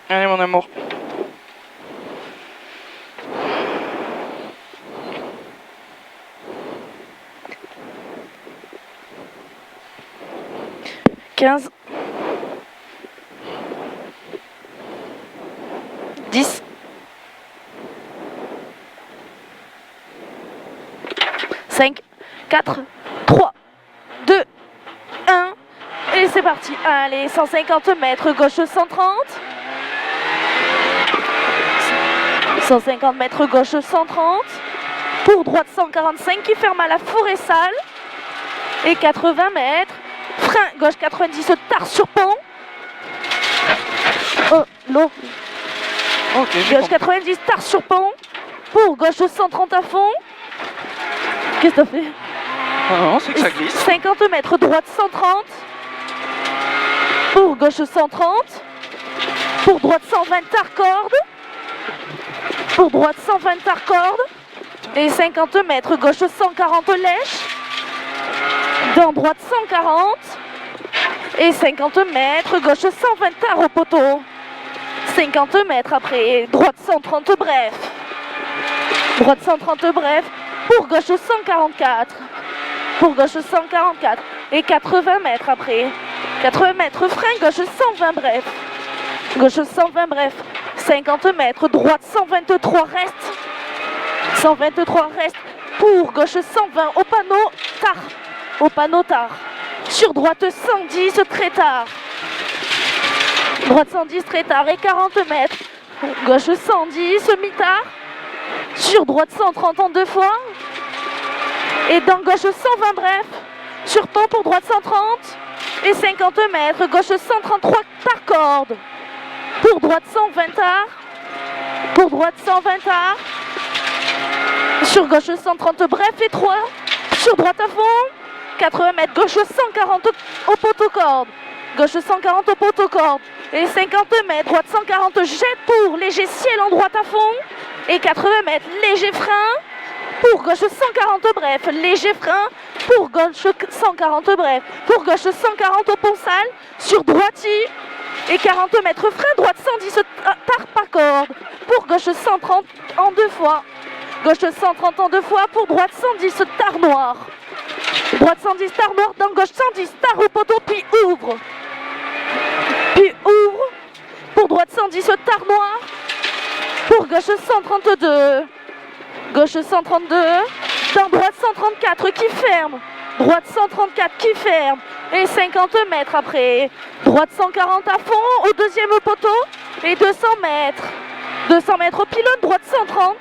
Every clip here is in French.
Allez, mon amour. « 15 » 10 5 4 3 2 1 et c'est parti. Allez, 150 mètres, gauche 130. 150 mètres, gauche 130. Pour droite 145 qui ferme à la forêt sale. Et 80 mètres. Frein, gauche 90, tard sur pont. Oh, l'eau. Ok, Gauche 90, tard sur pont. Pour gauche 130 à fond. Qu'est-ce que t'as fait? Non, c'est que ça glisse. 50 mètres, droite 130. Pour gauche 130. Pour droite 120, tard corde. Pour droite 120, tard corde. Et 50 mètres, gauche 140 lèche. Dans droite 140. Et 50 mètres, gauche 120, tard au poteau. 50 mètres après, droite 130 bref. Droite 130 bref. Pour gauche 144. Pour gauche 144. Et 80 mètres après. 80 mètres frein, gauche 120 bref. Gauche 120 bref. 50 mètres, droite 123 reste. 123 reste. Pour gauche 120 au panneau tard. Au panneau tard. Sur droite 110 très tard. Droite 110 très tard et 40 mètres. Gauche 110 mi-tard. Sur droite 130 en deux fois. Et dans gauche 120 bref. Sur pont pour droite 130. Et 50 mètres. Gauche 133 tard corde. Pour droite 120 tard. Pour droite 120 tard. Sur gauche 130 bref et 3. Sur droite à fond. 80 mètres. Gauche 140 au poteau corde. Gauche 140 au poteau corde. Et 50 mètres. Droite 140 jette pour léger ciel en droite à fond. Et 80 mètres. Léger frein. Pour gauche 140 bref. Léger frein. Pour gauche 140 bref. Pour gauche 140 au pont sale. Sur droitier. Et 40 mètres frein. Droite 110 tard pas corde. Pour gauche 130 en deux fois. Gauche 130 en deux fois. Pour droite 110 tard noir. Droite 110 tard noir. Dans gauche 110 tard au poteau. Puis ouvre. Puis ouvre. Pour droite 110 tard noir. Pour gauche 132. Gauche 132. Dans droite 134 qui ferme. Droite 134 qui ferme. Et 50 mètres après. Droite 140 à fond au deuxième poteau. Et 200 mètres. 200 mètres au pylône. Droite 130.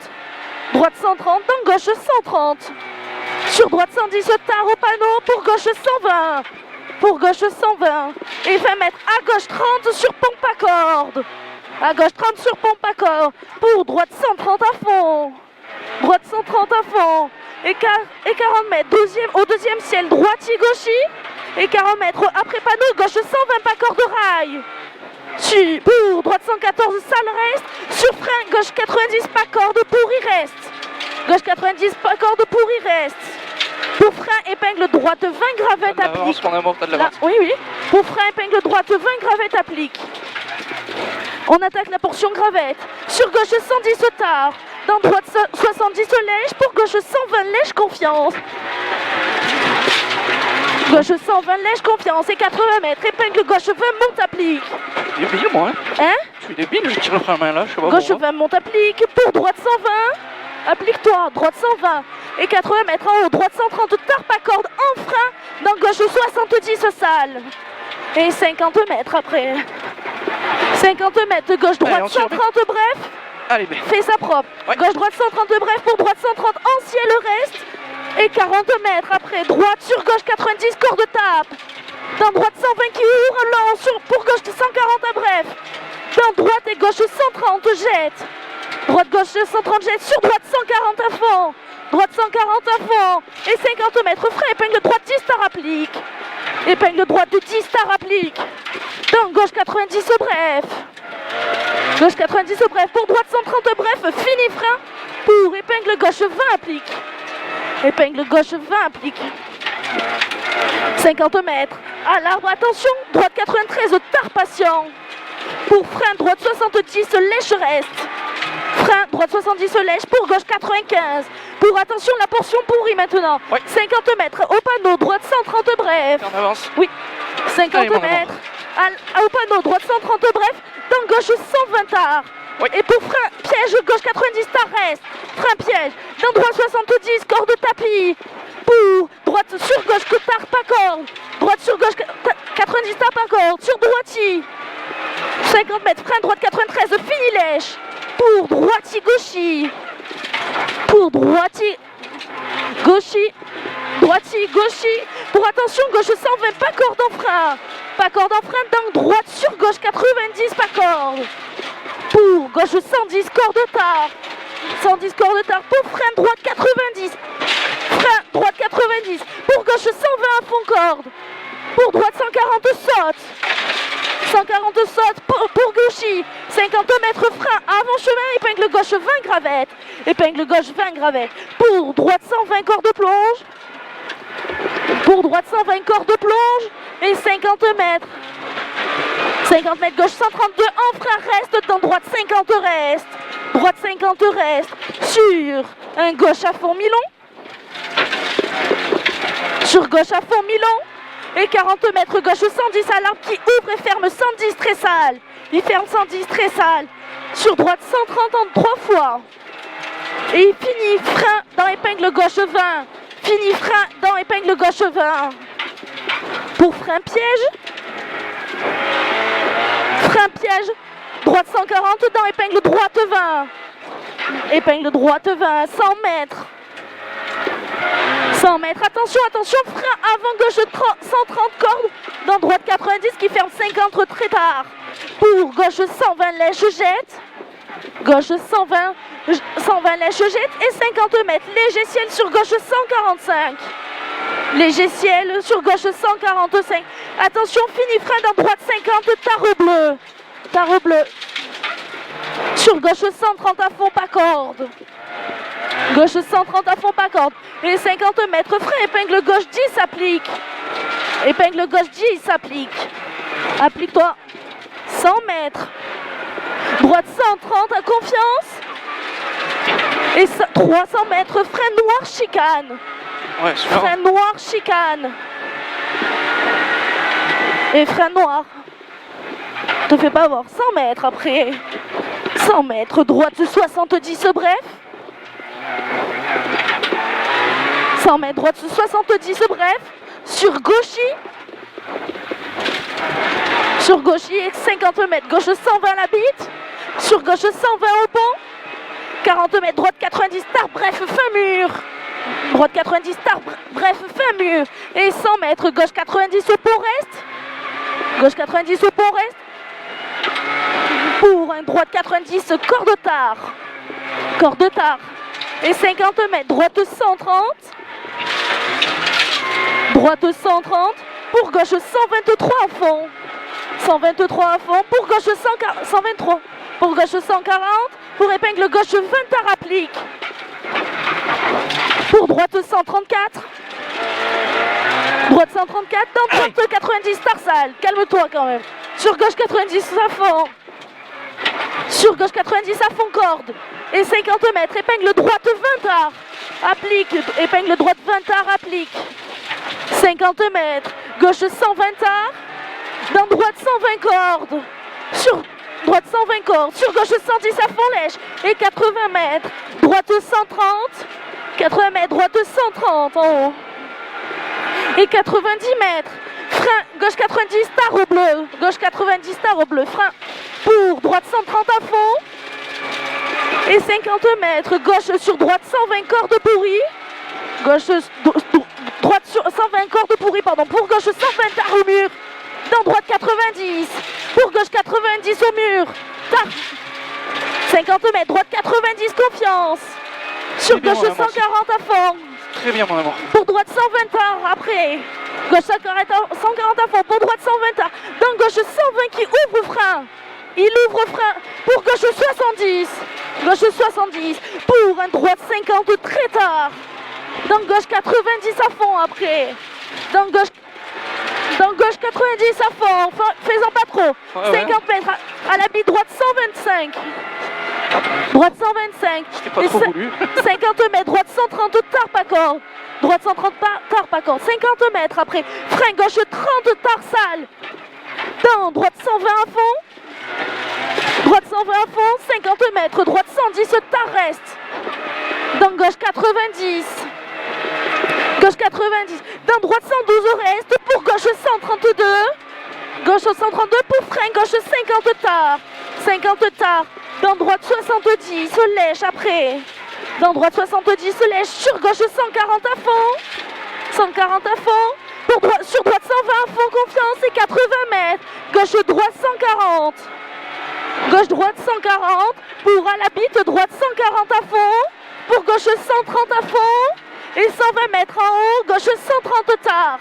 Droite 130. Dans gauche 130. Sur droite 110 tard au panneau. Pour gauche 120. Pour gauche 120. Et 20 mètres à gauche 30 sur pompe à corde. À gauche 30 sur pompe à corde. Pour droite 130 à fond. Droite 130 à fond. Et 40 mètres au deuxième ciel. Droitier gaucher. Et 40 mètres après panneau. Gauche 120 pas corde rail. Pour droite 114 sale reste. Sur frein gauche 90 pas corde pour y reste. Gauche 90 pas corde pour y reste. Pour frein épingle droite 20 gravettes applique. Mon amour, t'as de l'avance. Oui, oui. Pour frein épingle droite 20 gravettes applique. On attaque la portion gravette. Sur gauche 110 tard. Dans droite 70 lèche. Pour gauche 120 lèche confiance. Gauche 120 lèche confiance. Et 80 mètres. Épingle gauche 20 monte applique. Je suis débile, moi. Hein? Je suis débile, je tire le frein à main là, je sais pas Gauche pourquoi. 20 monte applique. Pour droite 120. Applique-toi. Droite 120. Et 80 mètres en haut. Droite 130 tard pas corde en frein. Dans gauche 70 sale. Et 50 mètres après. 50 mètres. Gauche droite Allez, 130 bref. Allez, ben. Fais ça propre. Ouais. Gauche droite 130 bref. Pour droite 130 en ciel reste. Et 40 mètres après. Droite sur gauche 90 corde tape. Dans droite 120 qui ouvre. Long pour gauche 140 à bref. Dans droite et gauche 130 jette. Droite gauche 130 jette. Sur droite 140 à fond. Droite 140 à fond. Et 50 mètres frais. Épingle droite 10 tard applique. Épingle droite de 10 tard applique. Dans gauche 90 bref. Gauche 90 bref. Pour droite 130 bref. Fini frein. Pour épingle gauche 20 applique. Épingle gauche 20 applique. 50 mètres. À l'arbre, attention. Droite 93 tard patient. pour frein, droite 70, lèche reste. Frein, droite 70, lèche, pour gauche 95. Pour attention, la portion pourrie maintenant. Oui. 50 mètres, au panneau, droite 130 bref. On avance. Oui, 50 Allez, mon mètres, au panneau, droite 130 bref, dans gauche 120 tard. Oui. Et pour frein, piège, gauche 90 tard reste. Frein, piège, dans droite 70, corde tapis. Pour droite sur gauche, tard, pas corde. Droite sur gauche, 90 tard, pas corde. Sur droitier, 50 mètres, frein, droite 93, fini lèche. Pour droitier, gauchis. Pour droitier, gauchis. Droitier, gauchis. Pour attention, gauche 120, pas corde en frein. Pas corde en frein, dans droite sur gauche 90, pas corde. Pour gauche 110, corde tard. 110, corde tard. Pour frein, droite 90. Frein, droite 90. Pour gauche 120 à fond corde. Pour droite 140, saute. 140 saute pour gauchis. 50 mètres frein, avant chemin, épingle gauche 20 gravette. Épingle gauche 20 gravette. Pour droite 120, corde plonge. Pour droite 120, corde plonge. Et 50 mètres. 50 mètres gauche 132, en frein reste, dans droite 50 reste. Droite 50 reste. Sur un gauche à fond Milon. Sur gauche à fond Milon. Et 40 mètres gauche 110 à l'arbre qui ouvre et ferme 110 très sale. Il ferme 110 très sale. Sur droite 130 en 3 fois. Et il finit frein dans épingle gauche 20. Fini frein dans épingle gauche 20. Pour frein piège. Frein piège. Droite 140 dans épingle droite 20. Épingle droite 20. 100 mètres. 100 mètres. Attention, attention. Frein avant gauche 130 cordes. Dans droite 90 qui ferme 50 très tard. Pour gauche 120 lèche jette. Gauche 120 lèche jette. Et 50 mètres. Léger ciel sur gauche 145. Léger ciel sur gauche 145. Attention, fini frein dans droite 50. Tarot bleu. Tarot bleu. Sur gauche 130 à fond, pas corde. Gauche 130 à fond, pas corde. Et 50 mètres, frein, épingle gauche 10 s'applique. Épingle gauche 10 s'applique. Applique-toi. 100 mètres. Droite 130 à confiance. Et 300 mètres, frein noir, chicane. Ouais, super. Frein noir, chicane. Et frein noir. Te fais pas avoir. 100 mètres après. 100 mètres, droite 70 bref. 100 mètres, droite 70 bref. Sur gauchis. Sur gauchis, 50 mètres, gauche 120 la bite. Sur gauche 120 au pont. 40 mètres, droite 90 tard, bref, fin mur. Droite 90 tard, bref, fin mur. Et 100 mètres, gauche 90 au pont reste. Gauche 90 au pont reste. Pour un droite 90, corde tard. Corde tard. Et 50 mètres, droite 130. Droite 130. Pour gauche 123 à fond. 123 à fond. Pour gauche 123. Pour gauche 140. Pour épingle gauche 20 à applique. Pour droite 134. Droite 134. Dans droite 90 tarsal. Calme-toi quand même. Sur gauche 90 à fond. Sur gauche 90 à fond corde. Et 50 mètres. Épingle droite 20 tard. Applique. Épingle droite 20 tard. Applique. 50 mètres. Gauche 120 tard. Dans droite 120 cordes. Sur droite 120 cordes. Sur gauche 110 à fond lèche. Et 80 mètres. Droite 130. 80 mètres. Droite 130 en haut. Et 90 mètres. Frein. Gauche 90 tard au bleu. Gauche 90 tard au bleu. Frein. Pour droite 130 à fond. Et 50 mètres. Gauche sur droite 120 cordes pourries. Gauche. Droite sur 120 cordes pourries, pardon. Pour gauche 120 tard au mur. Dans droite 90. Pour gauche 90 au mur. Tard. 50 mètres. Droite 90 confiance. Sur bien, gauche mon amour. 140 à fond. Très bien, mon amour. Pour droite 120 tard après. Gauche 140 à fond. Pour droite 120 tard. Dans gauche 120 qui ouvre frein. Il ouvre frein. Pour gauche 70. Gauche 70. Pour un droite 50 très tard. Dans gauche 90 à fond après. Dans Dans gauche 90 à fond, faisant pas trop. Ouais, 50 mètres à la bille droite 125. Droite 125. C'était pas Et trop voulu. 50 mètres, droite 130 tarpe à corde. Droite 130 tarpe à corde. 50 mètres après. Frein gauche 30 tarpe sale. Dans droite 120 à fond. Droite 120 à fond. 50 mètres. Droite 110 tarpe reste. Dans gauche 90. Gauche 90. Dans droite 112 reste. Pour gauche 132. Gauche 132 pour frein. Gauche 50 tarpe. 50 tarpe. Dans droite 70, se lèche après. Dans droite 70, se lèche. Sur gauche 140 à fond. 140 à fond. Sur droite 120 à fond, confiance et 80 mètres. Gauche droite 140. Gauche droite 140. Pour à la bite, droite 140 à fond. Pour gauche 130 à fond. Et 120 mètres en haut, gauche 130 tard.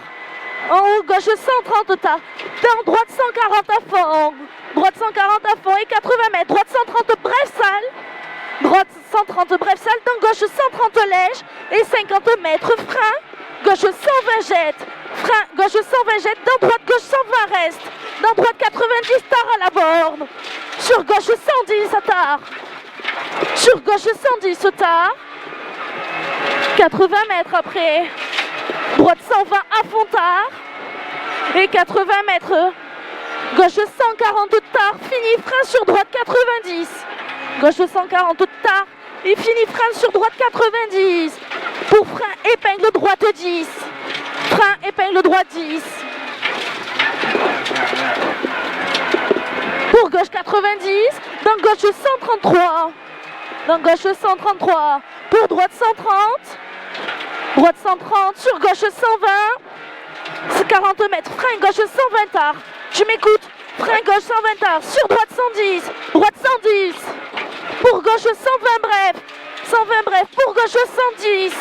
En haut, gauche 130 tard. Dans droite 140 à fond. Droite 140 à fond et 80 mètres. Droite 130 bref salle. Droite 130 bref salle. Dans gauche 130 lèche. Et 50 mètres frein. Gauche 120 jette. Frein. Gauche 120 jette. Dans droite gauche 120 reste. Dans droite 90 tard à la borne. Sur gauche 110 à tard. Sur gauche 110 tard. 80 mètres après. Droite 120 à fond tard. Et 80 mètres. Gauche 140 tard, fini frein sur droite 90. Gauche 140 tard et fini frein sur droite 90. Pour frein, épingle droite 10. Frein, épingle droite 10. Pour gauche 90, dans gauche 133. Dans gauche 133. Pour droite 130. Droite 130, sur gauche 120. C'est 40 mètres, frein gauche 120 tard. Tu m'écoutes? Frein gauche 120 tard, sur droite 110, droite 110. Pour gauche 120 bref, 120 bref, pour gauche 110.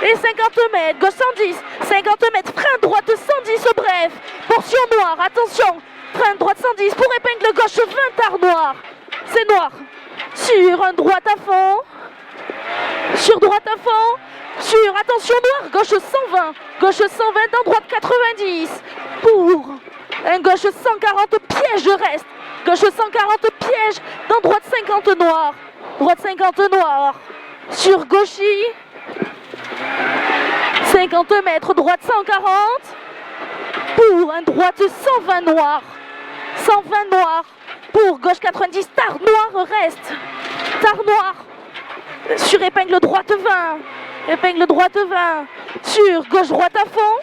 Et 50 mètres, gauche 110, 50 mètres, frein droite 110 bref. Portion noire, attention, frein droite 110, pour épingle gauche 20 tard noir. C'est noir. Sur un droite à fond. Sur droite à fond. Sur, attention noir, gauche 120. Gauche 120, dans droite 90. Pour un gauche 140, piège reste. Gauche 140, piège. Dans droite 50 noir. Droite 50 noir. Sur gauchy. 50 mètres, droite 140. Pour un droite 120 noir. 120 noir. Pour gauche 90, tard noir reste. Tard noir. Sur épingle droite 20. Épingle droite 20. Sur gauche droite à fond.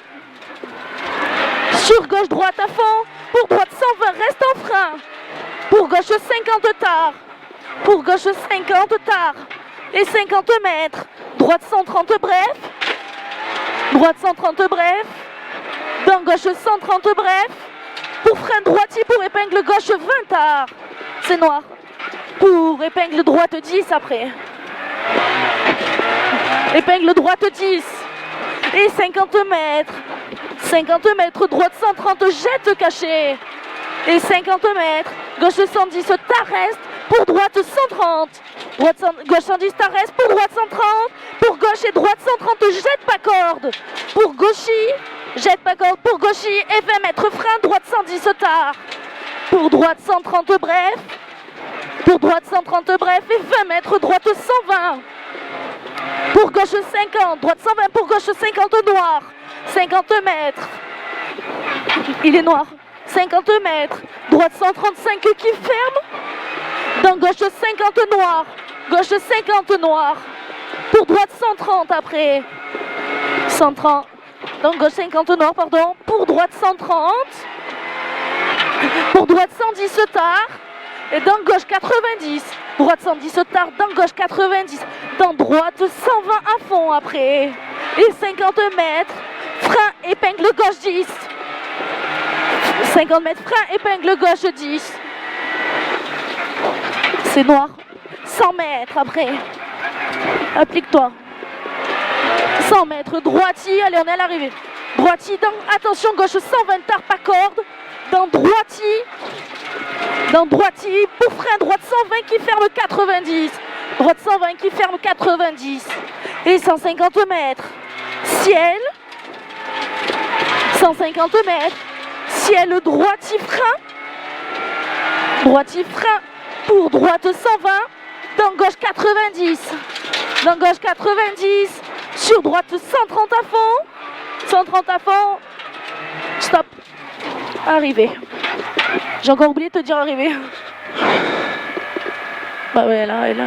Sur gauche droite à fond. Pour droite 120, reste en frein. Pour gauche 50 tard. Pour gauche 50 tard. Et 50 mètres. Droite 130 bref. Droite 130 bref. Dans gauche 130 bref. Pour frein droitier, pour épingle gauche 20 tard. C'est noir. Pour épingle droite 10 après. Épingle droite 10. Et 50 mètres. 50 mètres, droite 130, jette caché. Et 50 mètres, gauche 110, t'arrête. Pour droite 130. Gauche 110, t'arrête. Pour droite 130. Pour gauche et droite 130, jette pas corde. Pour gauchy, jette pas corde. Pour gauchy et 20 mètres, frein, droite 110, tard. Pour droite 130, bref. Pour droite 130, bref. Et 20 mètres, droite 120. Pour gauche 50, droite 120, pour gauche 50 noir. 50 mètres. Il est noir. 50 mètres. Droite 135 qui ferme. Dans gauche 50 noir. Gauche 50 noir. Pour droite 130 après. 130. Dans gauche 50 noir, pardon. Pour droite 130. Pour droite 110 tard. Et dans gauche 90. Droite 110 tard, dans gauche 90. Dans droite 120 à fond après. Et 50 mètres. Frein, épingle gauche 10. 50 mètres, frein, épingle gauche 10. C'est noir. 100 mètres après. Applique-toi. 100 mètres, droitier. Allez, on est à l'arrivée. Droitier, dans, attention, gauche 120 tard, pas corde. Dans droitier. Dans droitier, pour frein, droite 120 qui ferme 90. Droite 120 qui ferme 90. Et 150 mètres. Ciel. 150 mètres. Ciel droitier frein. Droitier frein pour droite 120. Dans gauche 90. Dans gauche 90. Sur droite 130 à fond. 130 à fond. Stop. Arrivé. J'ai encore oublié de te dire arrivé. Bah ouais, là, et là.